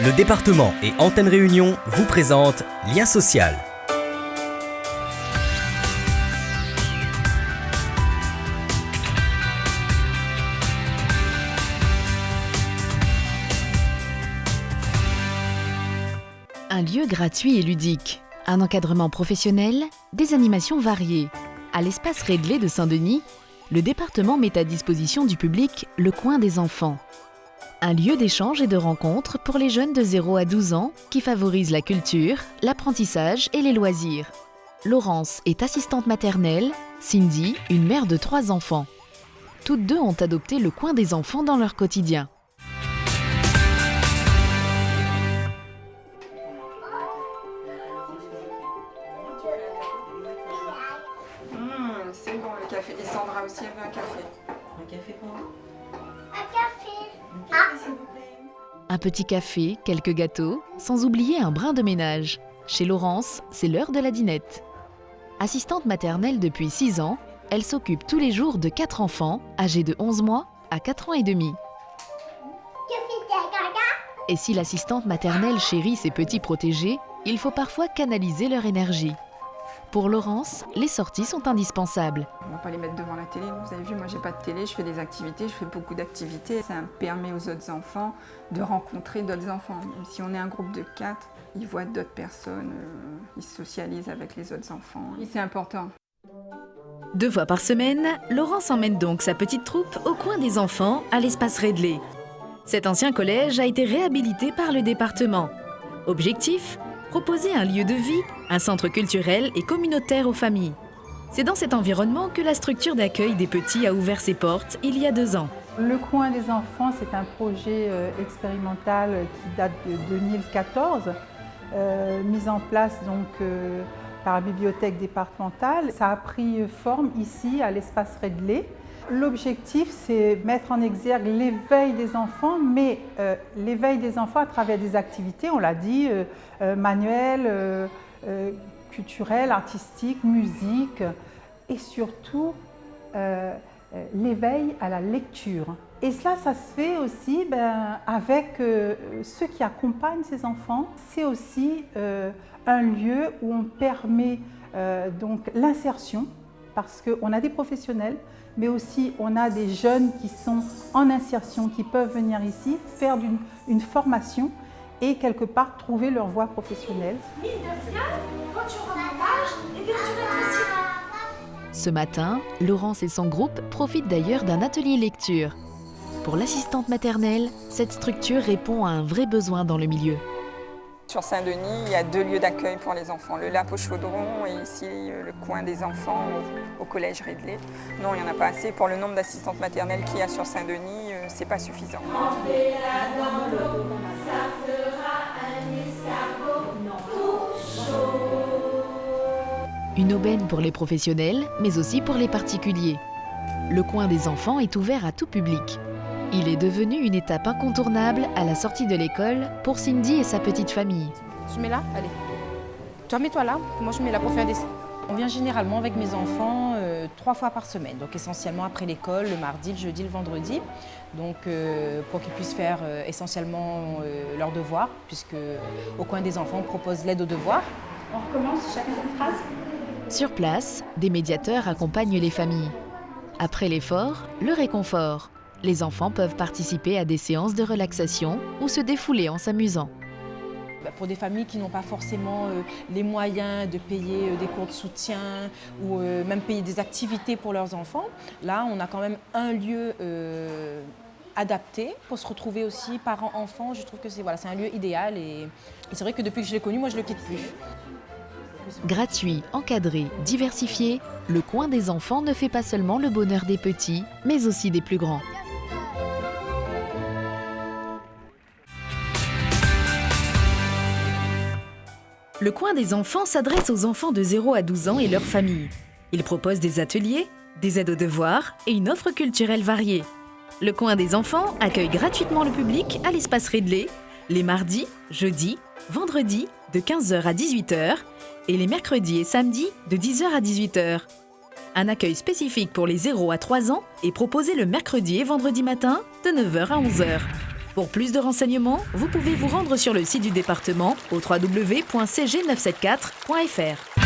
Le département et Antenne Réunion vous présentent Lien social. Un lieu gratuit et ludique, un encadrement professionnel, des animations variées. À l'espace Redley de Saint-Denis, le département met à disposition du public le coin des enfants. Un lieu d'échange et de rencontre pour les jeunes de 0 à 12 ans qui favorise la culture, l'apprentissage et les loisirs. Laurence est assistante maternelle, Cindy, une mère de 3 enfants. Toutes deux ont adopté le coin des enfants dans leur quotidien. C'est bon le café. Et Sandra aussi avait un café. Un café pour moi? Un café s'il vous plaît. Un petit café, quelques gâteaux, sans oublier un brin de ménage. Chez Laurence, c'est l'heure de la dînette. Assistante maternelle depuis 6 ans, elle s'occupe tous les jours de 4 enfants, âgés de 11 mois à 4 ans et demi. Et si l'assistante maternelle chérit ses petits protégés, il faut parfois canaliser leur énergie. Pour Laurence, les sorties sont indispensables. On ne va pas les mettre devant la télé. Vous avez vu, moi j'ai pas de télé, je fais des activités, je fais beaucoup d'activités. Ça permet aux autres enfants de rencontrer d'autres enfants. Même si on est un groupe de 4, ils voient d'autres personnes, ils socialisent avec les autres enfants. Et c'est important. 2 fois par semaine, Laurence emmène donc sa petite troupe au coin des enfants à l'espace Redley. Cet ancien collège a été réhabilité par le département. Objectif : proposer un lieu de vie, un centre culturel et communautaire aux familles. C'est dans cet environnement que la structure d'accueil des petits a ouvert ses portes il y a 2 ans. Le coin des enfants, c'est un projet expérimental qui date de 2014, mis en place donc, par la bibliothèque départementale. Ça a pris forme ici à l'espace Redley. L'objectif, c'est mettre en exergue l'éveil des enfants, mais l'éveil des enfants à travers des activités, on l'a dit, manuelles, culturelles, artistiques, musique, et surtout l'éveil à la lecture. Et cela, ça se fait aussi avec ceux qui accompagnent ces enfants. C'est aussi un lieu où on permet donc l'insertion, parce qu'on a des professionnels, mais aussi on a des jeunes qui sont en insertion, qui peuvent venir ici, faire une formation et quelque part trouver leur voie professionnelle. Ce matin, Laurence et son groupe profitent d'ailleurs d'un atelier lecture. Pour l'assistante maternelle, cette structure répond à un vrai besoin dans le milieu. Sur Saint-Denis, il y a 2 lieux d'accueil pour les enfants, le Lap au Chaudron et ici le coin des enfants au collège Redley. Non, il n'y en a pas assez. Pour le nombre d'assistantes maternelles qu'il y a sur Saint-Denis, c'est pas suffisant. Une aubaine pour les professionnels, mais aussi pour les particuliers. Le coin des enfants est ouvert à tout public. Il est devenu une étape incontournable à la sortie de l'école pour Cindy et sa petite famille. Je mets là, allez. Toi, mets-toi là, moi je mets là pour faire des... On vient généralement avec mes enfants 3 fois par semaine, donc essentiellement après l'école, le mardi, le jeudi, le vendredi. Donc pour qu'ils puissent faire essentiellement leurs devoirs, puisque au coin des enfants, on propose l'aide aux devoirs. On recommence chacun une phrase. Sur place, des médiateurs accompagnent les familles. Après l'effort, le réconfort. Les enfants peuvent participer à des séances de relaxation ou se défouler en s'amusant. Pour des familles qui n'ont pas forcément les moyens de payer des cours de soutien ou même payer des activités pour leurs enfants, là on a quand même un lieu adapté pour se retrouver aussi parents-enfants. Je trouve que c'est un lieu idéal et c'est vrai que depuis que je l'ai connu, moi je ne le quitte plus. Gratuit, encadré, diversifié, le coin des enfants ne fait pas seulement le bonheur des petits, mais aussi des plus grands. Le coin des enfants s'adresse aux enfants de 0 à 12 ans et leurs familles. Il propose des ateliers, des aides aux devoirs et une offre culturelle variée. Le coin des enfants accueille gratuitement le public à l'espace Redley, les mardis, jeudis, vendredis de 15h à 18h et les mercredis et samedis de 10h à 18h. Un accueil spécifique pour les 0 à 3 ans est proposé le mercredi et vendredi matin de 9h à 11h. Pour plus de renseignements, vous pouvez vous rendre sur le site du département au www.cg974.fr.